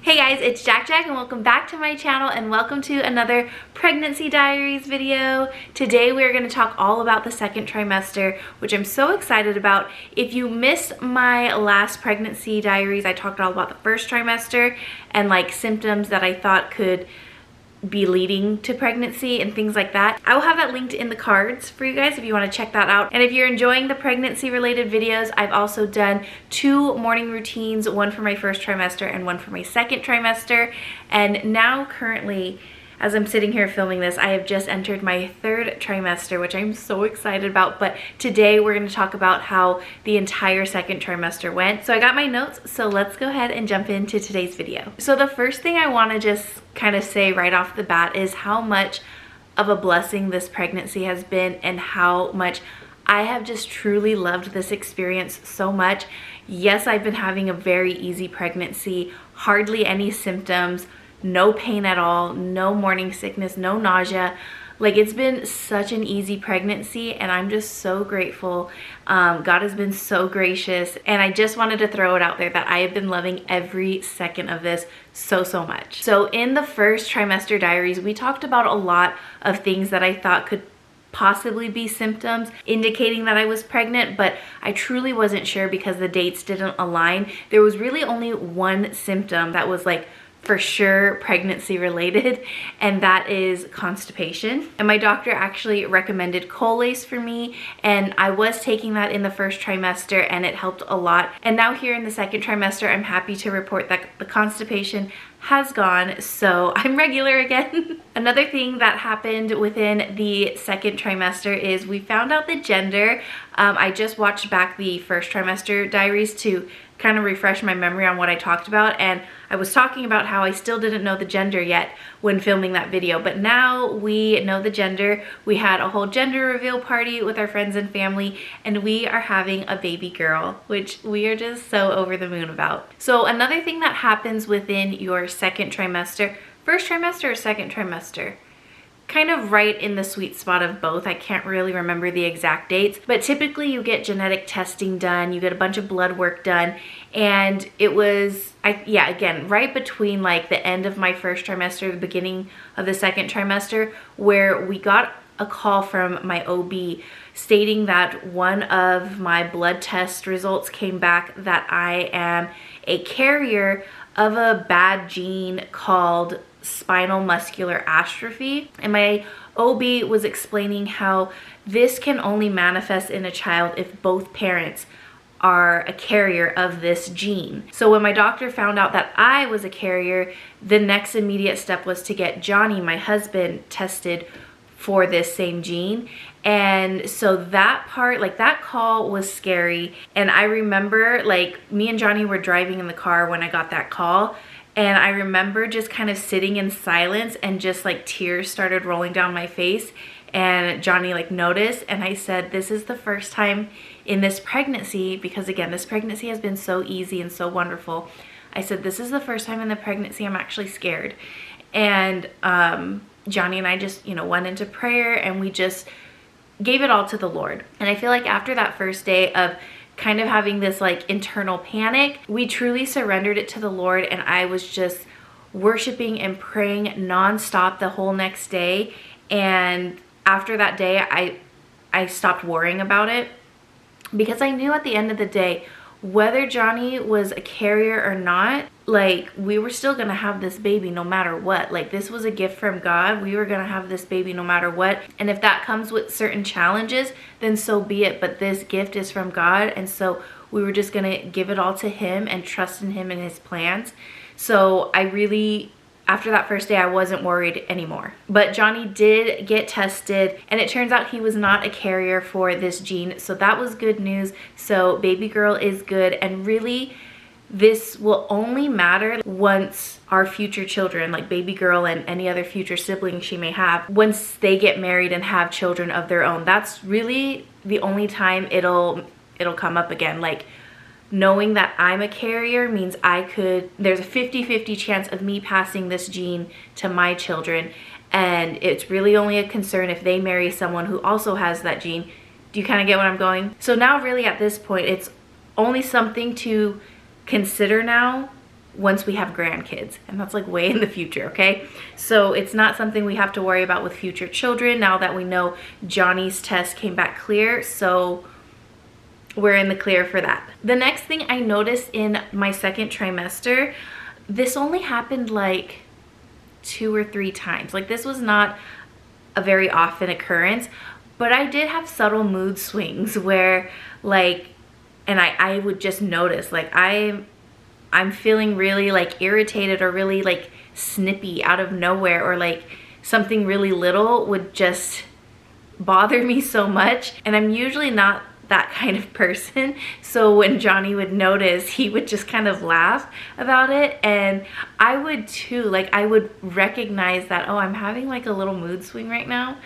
Hey guys, it's JaaackJack and welcome back to my channel and welcome to another pregnancy diaries video. Today we're going to talk all about the second trimester, which I'm so excited about. If you missed my last pregnancy diaries, I talked all about the first trimester and like symptoms that I thought could be leading to pregnancy and things like that. I will have that linked in the cards for you guys if you want to check that out. And if you're enjoying the pregnancy related videos, I've also done 2 morning routines, one for my first trimester and one for my second trimester. And now currently, as I'm sitting here filming this, I have just entered my 3rd trimester, which I'm so excited about. But today we're going to talk about how the entire second trimester went. So I got my notes, so let's go ahead and jump into today's video. So the first thing I want to just kind of say right off the bat is how much of a blessing this pregnancy has been and how much I have just truly loved this experience so much. Yes, I've been having a very easy pregnancy, hardly any symptoms, no pain at all, no morning sickness, no nausea. Like, it's been such an easy pregnancy and I'm just so grateful. God has been so gracious, and I just wanted to throw it out there that I have been loving every second of this so much. So in the first trimester diaries, we talked about a lot of things that I thought could possibly be symptoms indicating that I was pregnant, but I truly wasn't sure because the dates didn't align. There was really only one symptom that was like for sure pregnancy related, and that is constipation. And my doctor actually recommended Colace for me, and I was taking that in the first trimester and it helped a lot. And now here in the second trimester, I'm happy to report that the constipation has gone, so I'm regular again. Another thing that happened within the second trimester is we found out the gender. I just watched back the first trimester diaries to kind of refresh my memory on what I talked about, and I was talking about how I still didn't know the gender yet when filming that video, but now we know the gender. We had a whole gender reveal party with our friends and family, and we are having a baby girl, which we are just so over the moon about. So another thing that happens within your second trimester, first trimester or second trimester? Kind of right in the sweet spot of both. I can't really remember the exact dates, but typically you get genetic testing done, you get a bunch of blood work done, and it was, again, right between like the end of my first trimester, the beginning of the second trimester, where we got a call from my OB stating that one of my blood test results came back that I am a carrier of a bad gene called spinal muscular atrophy. And my OB was explaining how this can only manifest in a child if both parents are a carrier of this gene. So when my doctor found out that I was a carrier, the next immediate step was to get Johnny, my husband, tested for this same gene. And so that part, like that call was scary. And I remember like me and Johnny were driving in the car when I got that call, and I remember just kind of sitting in silence and just like tears started rolling down my face. And Johnny like noticed, and I said, this is the first time in this pregnancy, because again, this pregnancy has been so easy and so wonderful. I said, this is the first time in the pregnancy I'm actually scared. And Johnny and I just, went into prayer and we just gave it all to the Lord. And I feel like after that first day of kind of having this like internal panic, we truly surrendered it to the Lord, and I was just worshiping and praying nonstop the whole next day. And after that day, I stopped worrying about it, because I knew at the end of the day, whether Johnny was a carrier or not, like we were still gonna have this baby no matter what. Like this was a gift from God. We were gonna have this baby no matter what. And if that comes with certain challenges, then so be it. But this gift is from God. And so we were just gonna give it all to Him and trust in Him and His plans. So I really, after that first day, I wasn't worried anymore. But Johnny did get tested, and it turns out he was not a carrier for this gene. So that was good news. So baby girl is good, and really this will only matter once our future children, like baby girl and any other future siblings she may have, once they get married and have children of their own. That's really the only time it'll come up again. Like, knowing that I'm a carrier means there's a 50-50 chance of me passing this gene to my children, and it's really only a concern if they marry someone who also has that gene. Do you kind of get what I'm going? So now really at this point, it's only something to consider now once we have grandkids, and that's like way in the future, okay? So it's not something we have to worry about with future children now that we know Johnny's test came back clear, so we're in the clear for that. The next thing I noticed in my second trimester, this only happened like 2 or 3 times. Like this was not a very often occurrence, but I did have subtle mood swings where like, and I would just notice like I'm feeling really like irritated or really like snippy out of nowhere, or like something really little would just bother me so much. And I'm usually not that kind of person, so when Johnny would notice, he would just kind of laugh about it, and I would too. Like I would recognize that, oh, I'm having like a little mood swing right now,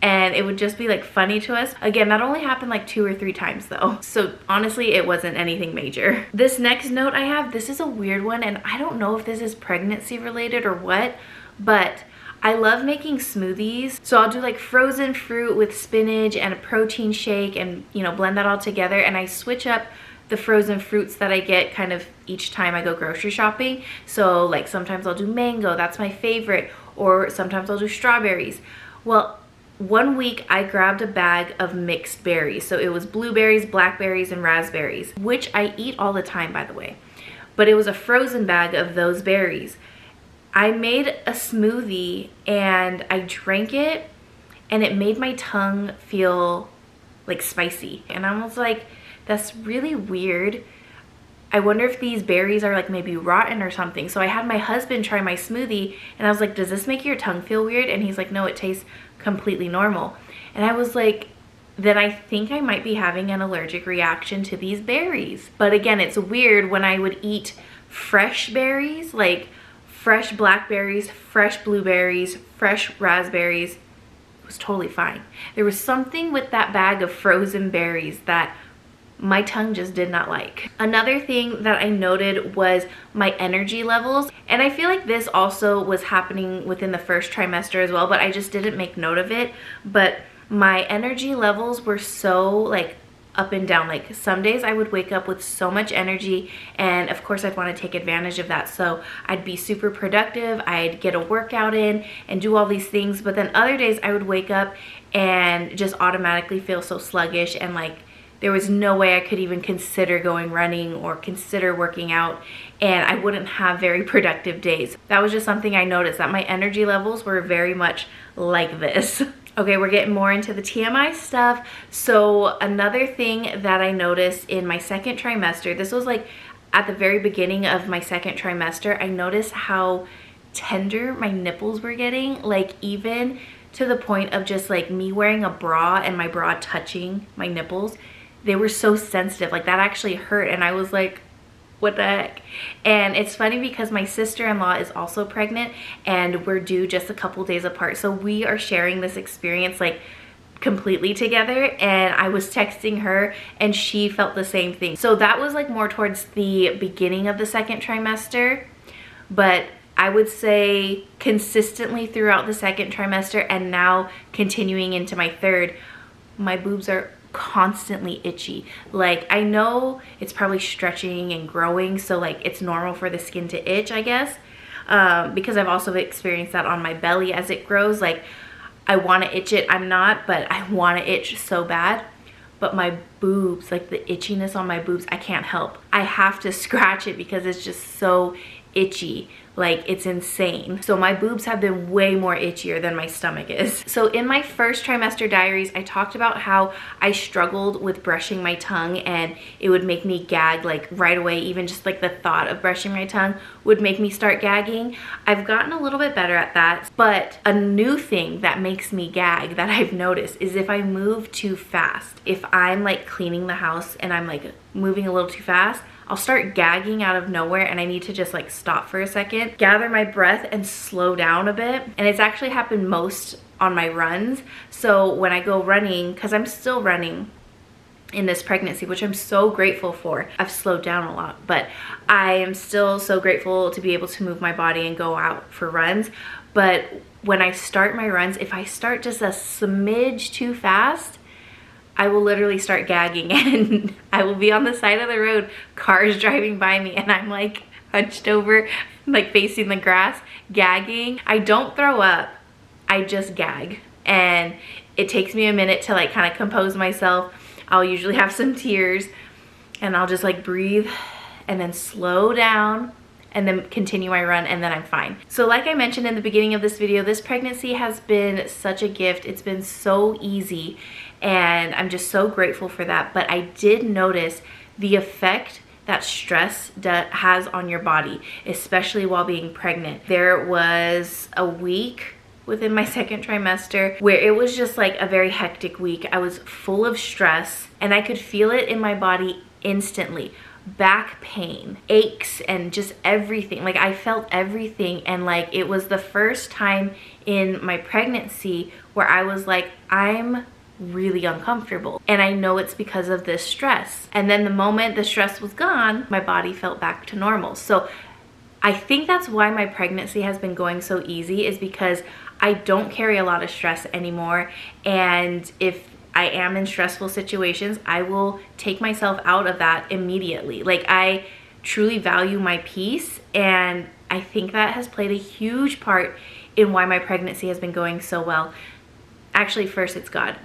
and it would just be like funny to us. Again, that only happened like 2 or 3 times though, so honestly it wasn't anything major. This next note I have, this is a weird one, and I don't know if this is pregnancy related or what, but I love making smoothies. So I'll do like frozen fruit with spinach and a protein shake, and you know, blend that all together, and I switch up the frozen fruits that I get kind of each time I go grocery shopping. So like sometimes I'll do mango, that's my favorite, or sometimes I'll do strawberries. Well, one week I grabbed a bag of mixed berries. So it was blueberries, blackberries, and raspberries, which I eat all the time, by the way. But it was a frozen bag of those berries. I made a smoothie and I drank it, and it made my tongue feel like spicy. And I was like, that's really weird. I wonder if these berries are like maybe rotten or something. So I had my husband try my smoothie, and I was like, does this make your tongue feel weird? And he's like, no, it tastes completely normal. And I was like, then I think I might be having an allergic reaction to these berries. But again, it's weird when I would eat fresh berries, like fresh blackberries, fresh blueberries, fresh raspberries, it was totally fine. There was something with that bag of frozen berries that my tongue just did not like. Another thing that I noted was my energy levels, and I feel like this also was happening within the first trimester as well, but I just didn't make note of it. But my energy levels were so like up and down. Like some days I would wake up with so much energy, and of course I'd want to take advantage of that, so I'd be super productive, I'd get a workout in and do all these things. But then other days I would wake up and just automatically feel so sluggish, and like there was no way I could even consider going running or consider working out, and I wouldn't have very productive days. That was just something I noticed, that my energy levels were very much like this. Okay, we're getting more into the TMI stuff. So another thing that I noticed in my second trimester, this was like at the very beginning of my second trimester, I noticed how tender my nipples were getting, like even to the point of just like me wearing a bra and my bra touching my nipples. They were so sensitive, like that actually hurt, and I was like, what the heck? And it's funny because my sister-in-law is also pregnant, and we're due just a couple days apart, so we are sharing this experience like completely together. And I was texting her and she felt the same thing. So that was like more towards the beginning of the second trimester, but I would say consistently throughout the second trimester and now continuing into my third, my boobs are constantly itchy. Like I know it's probably stretching and growing, so like it's normal for the skin to itch, I guess, because I've also experienced that on my belly as it grows. Like I want to itch it, I'm not, but I want to itch so bad. But my boobs, like the itchiness on my boobs, I can't help. I have to scratch it because it's just so itchy. Like it's insane. So my boobs have been way more itchier than my stomach is. So in my first trimester diaries, I talked about how I struggled with brushing my tongue, and it would make me gag like right away. Even just like the thought of brushing my tongue would make me start gagging. I've gotten a little bit better at that, but a new thing that makes me gag that I've noticed is if I move too fast. If I'm like cleaning the house and I'm like moving a little too fast, I'll start gagging out of nowhere, and I need to just like stop for a second, gather my breath, and slow down a bit. And it's actually happened most on my runs. So when I go running, because I'm still running in this pregnancy, which I'm so grateful for. I've slowed down a lot, but I am still so grateful to be able to move my body and go out for runs. But when I start my runs, if I start just a smidge too fast, I will literally start gagging, and I will be on the side of the road, cars driving by me, and I'm hunched over, like facing the grass, gagging. I don't throw up, I just gag. And it takes me a minute to like kind of compose myself. I'll usually have some tears and I'll just like breathe and then slow down and then continue my run, and then I'm fine. So like I mentioned in the beginning of this video, this pregnancy has been such a gift. It's been so easy and I'm just so grateful for that. But I did notice the effect that stress has on your body, especially while being pregnant. There was a week within my second trimester where it was just like a very hectic week. I was full of stress and I could feel it in my body instantly. Back pain, aches, and just everything. Like I felt everything, and like it was the first time in my pregnancy where I was like, I'm really uncomfortable, and I know it's because of this stress. And then the moment the stress was gone, my body felt back to normal. So I think that's why my pregnancy has been going so easy, is because I don't carry a lot of stress anymore. And if I am in stressful situations, I will take myself out of that immediately. Like I truly value my peace, and I think that has played a huge part in why my pregnancy has been going so well. Actually, first it's God.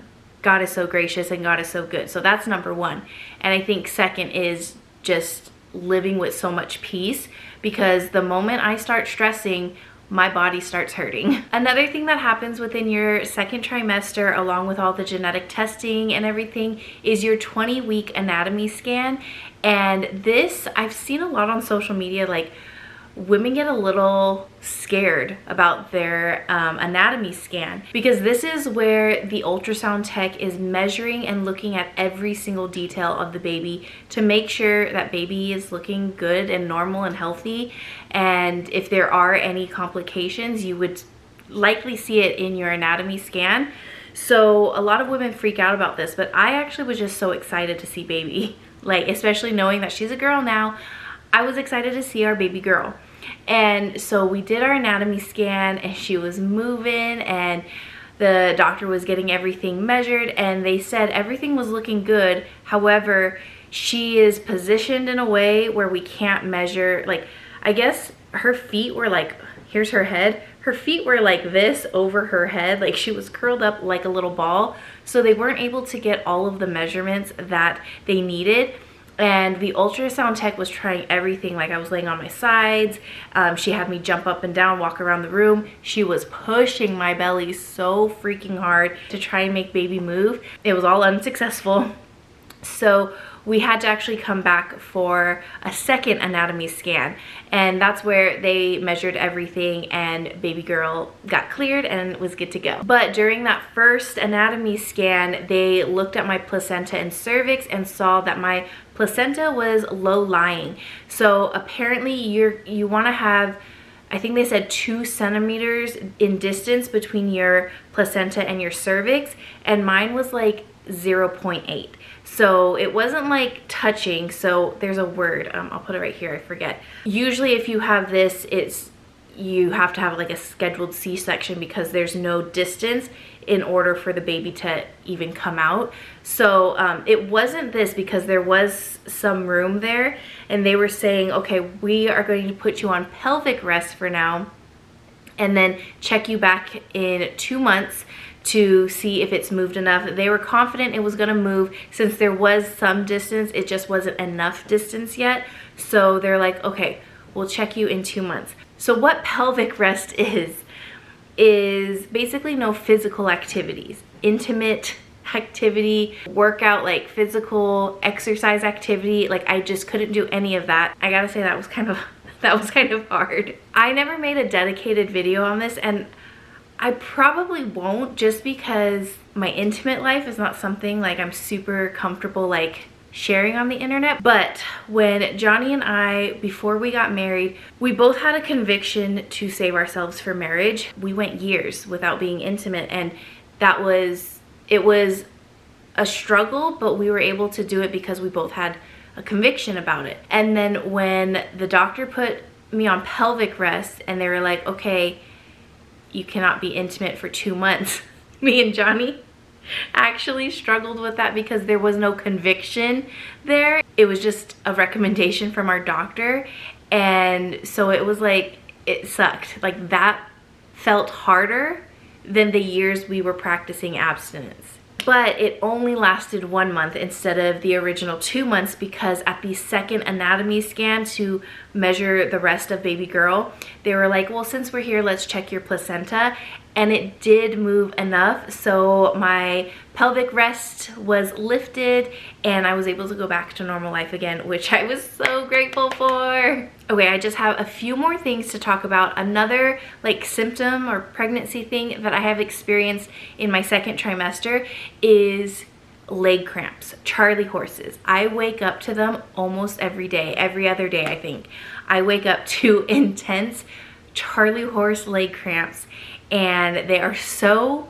God is so gracious and God is so good. So that's number one. And I think second is just living with so much peace, because the moment I start stressing, my body starts hurting. Another thing that happens within your second trimester, along with all the genetic testing and everything, is your 20-week anatomy scan. And this, I've seen a lot on social media, like women get a little scared about their anatomy scan, because this is where the ultrasound tech is measuring and looking at every single detail of the baby to make sure that baby is looking good and normal and healthy. And if there are any complications, you would likely see it in your anatomy scan. So a lot of women freak out about this, but I actually was just so excited to see baby, like especially knowing that she's a girl now. I was excited to see our baby girl. And so we did our anatomy scan, and she was moving, and the doctor was getting everything measured, and they said everything was looking good. However, she is positioned in a way where we can't measure. Like, I guess her feet were like, here's her head. Her feet were like this over her head. Like she was curled up like a little ball. So they weren't able to get all of the measurements that they needed. And the ultrasound tech was trying everything. Like I was laying on my sides. She had me jump up and down, walk around the room. She was pushing my belly so freaking hard to try and make baby move. It was all unsuccessful. So we had to actually come back for a second anatomy scan. And that's where they measured everything, and baby girl got cleared and was good to go. But during that first anatomy scan, they looked at my placenta and cervix and saw that my placenta was low lying. So apparently you want to have, I think they said 2 centimeters in distance between your placenta and your cervix, and mine was like 0.8. So it wasn't like touching. So there's a word, I'll put it right here, I forget. Usually if you have this, you have to have like a scheduled C-section, because there's no distance in order for the baby to even come out. So it wasn't this, because there was some room there, and they were saying, okay, we are going to put you on pelvic rest for now, and then check you back in 2 months to see if it's moved enough. They were confident it was gonna move since there was some distance. It just wasn't enough distance yet. So they're like, okay, we'll check you in 2 months. So what pelvic rest is basically no physical activities, intimate activity, workout, like physical exercise activity. Like I just couldn't do any of that. I gotta say that was kind of hard. I never made a dedicated video on this, and I probably won't, just because my intimate life is not something like I'm super comfortable like sharing on the internet. But when Johnny and I, before we got married, we both had a conviction to save ourselves for marriage. We went years without being intimate, and it was a struggle, but we were able to do it because we both had a conviction about it. And then when the doctor put me on pelvic rest and they were like, okay, you cannot be intimate for 2 months. Me and Johnny actually struggled with that because there was no conviction there. It was just a recommendation from our doctor. And so it was like, it sucked. Like that felt harder than the years we were practicing abstinence. But it only lasted 1 month instead of the original 2 months, because at the second anatomy scan to measure the rest of baby girl, they were like, well, since we're here, let's check your placenta. And it did move enough, so my pelvic rest was lifted and I was able to go back to normal life again, which I was so grateful for. Okay, I just have a few more things to talk about. Another like symptom or pregnancy thing that I have experienced in my second trimester is leg cramps, Charlie horses. I wake up to them almost every day, every other day I think. I wake up to intense Charlie horse leg cramps, and they are so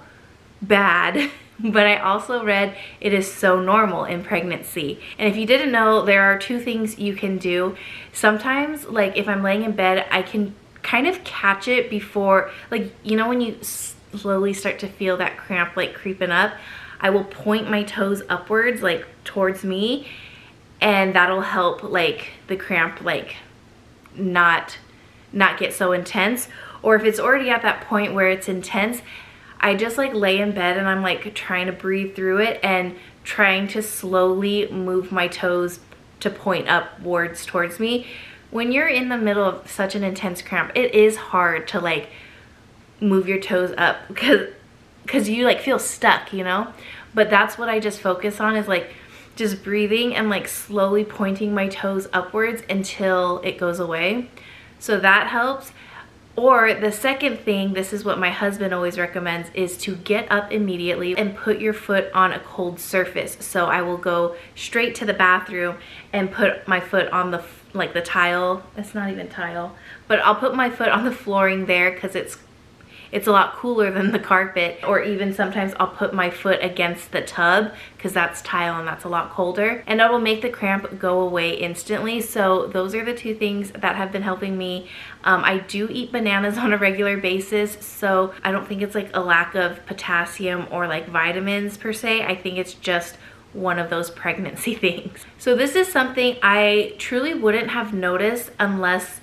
bad. But I also read it is so normal in pregnancy. And if you didn't know, there are 2 things you can do. Sometimes, like if I'm laying in bed, I can kind of catch it before, like, you know, when you slowly start to feel that cramp like creeping up, I will point my toes upwards, like towards me, and that'll help like the cramp like not get so intense. Or if it's already at that point where it's intense, I just like lay in bed and I'm like trying to breathe through it and trying to slowly move my toes to point upwards towards me. When you're in the middle of such an intense cramp, it is hard to like move your toes up because you like feel stuck, you know? But that's what I just focus on, is like just breathing and like slowly pointing my toes upwards until it goes away. So that helps. Or the second thing, this is what my husband always recommends, is to get up immediately and put your foot on a cold surface. So I will go straight to the bathroom and put my foot on the like the tile. It's not even tile, but I'll put my foot on the flooring there because it's a lot cooler than the carpet. Or even sometimes I'll put my foot against the tub because that's tile and that's a lot colder, and that will make the cramp go away instantly. So those are the 2 things that have been helping me. I do eat bananas on a regular basis, so I don't think it's like a lack of potassium or like vitamins per se. I think it's just one of those pregnancy things. So this is something I truly wouldn't have noticed unless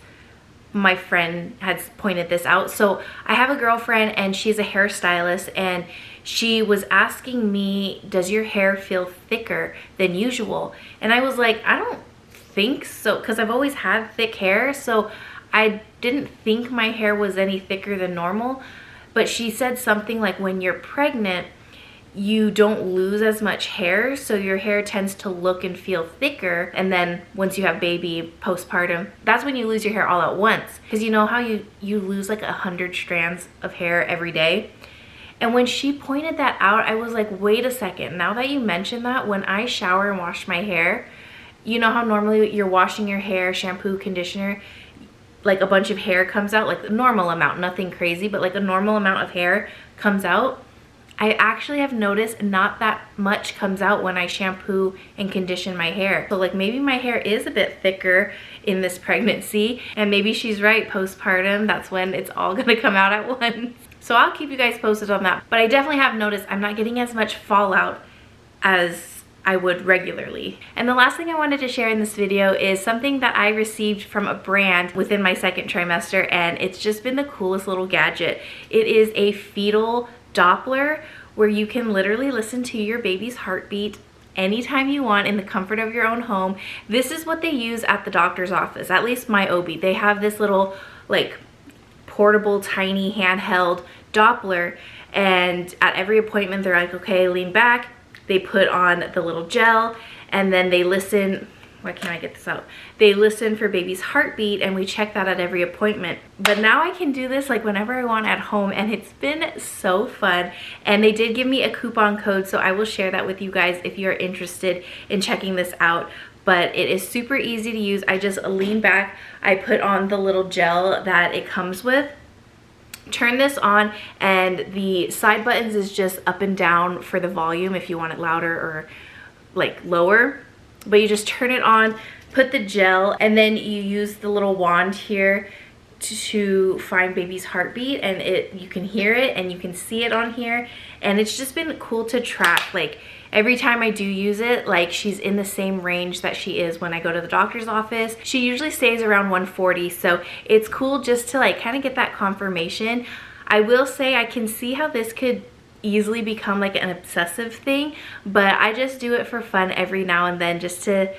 my friend had pointed this out. So I have a girlfriend and she's a hairstylist, and she was asking me, does your hair feel thicker than usual? And I was like, I don't think so, because I've always had thick hair, so I didn't think my hair was any thicker than normal. But she said something like, when you're pregnant, you don't lose as much hair, so your hair tends to look and feel thicker, and then once you have baby postpartum, that's when you lose your hair all at once, because you know how you lose like 100 strands of hair every day. And when she pointed that out, I was like, wait a second, now that you mention that, when I shower and wash my hair, you know how normally you're washing your hair, shampoo, conditioner, like a bunch of hair comes out, like a normal amount, nothing crazy, but like a normal amount of hair comes out. I actually have noticed not that much comes out when I shampoo and condition my hair. So like maybe my hair is a bit thicker in this pregnancy, and maybe she's right, postpartum, that's when it's all gonna come out at once. So I'll keep you guys posted on that. But I definitely have noticed I'm not getting as much fallout as I would regularly. And the last thing I wanted to share in this video is something that I received from a brand within my second trimester, and it's just been the coolest little gadget. It is a fetal Doppler, where you can literally listen to your baby's heartbeat anytime you want in the comfort of your own home. This is what they use at the doctor's office, at least my OB. They have this little like portable, tiny, handheld Doppler, and at every appointment they're like, okay, lean back. They put on the little gel, and then they listen. Why can't I get this out? They listen for baby's heartbeat, and we check that at every appointment. But now I can do this like whenever I want at home, and it's been so fun. And they did give me a coupon code, so I will share that with you guys if you're interested in checking this out. But it is super easy to use. I just lean back, I put on the little gel that it comes with, turn this on, and the side buttons is just up and down for the volume if you want it louder or like lower. But you just turn it on, put the gel, and then you use the little wand here to find baby's heartbeat, and you can hear it and you can see it on here. And it's just been cool to track. Like every time I do use it, like she's in the same range that she is when I go to the doctor's office. She usually stays around 140, so it's cool just to like kind of get that confirmation. I will say I can see how this could easily become like an obsessive thing, but I just do it for fun every now and then just to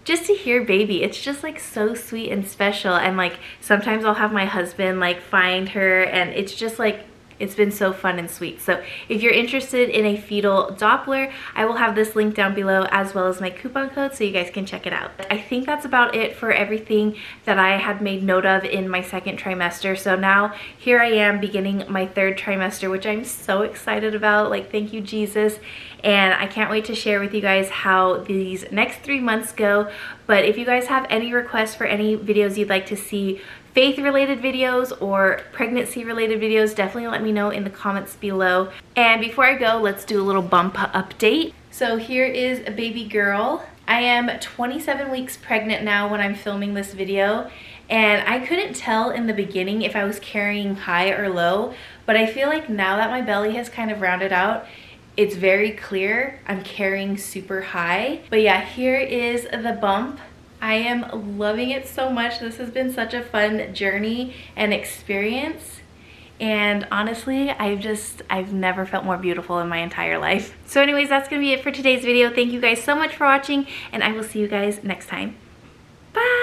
hear baby. It's just like so sweet and special, and like sometimes I'll have my husband like find her, and it's just like, it's been so fun and sweet. So if you're interested in a fetal Doppler, I will have this link down below as well as my coupon code so you guys can check it out. I think that's about it for everything that I had made note of in my second trimester. So now here I am beginning my third trimester, which I'm so excited about. Like, thank you, Jesus. And I can't wait to share with you guys how these next 3 months go. But if you guys have any requests for any videos you'd like to see, faith-related videos or pregnancy-related videos, definitely let me know in the comments below. And before I go, let's do a little bump update. So here is a baby girl. I am 27 weeks pregnant now when I'm filming this video, and I couldn't tell in the beginning if I was carrying high or low, but I feel like now that my belly has kind of rounded out, it's very clear I'm carrying super high. But yeah, here is the bump. I am loving it so much. This has been such a fun journey and experience. And honestly, I've never felt more beautiful in my entire life. So anyways, that's gonna be it for today's video. Thank you guys so much for watching, and I will see you guys next time. Bye!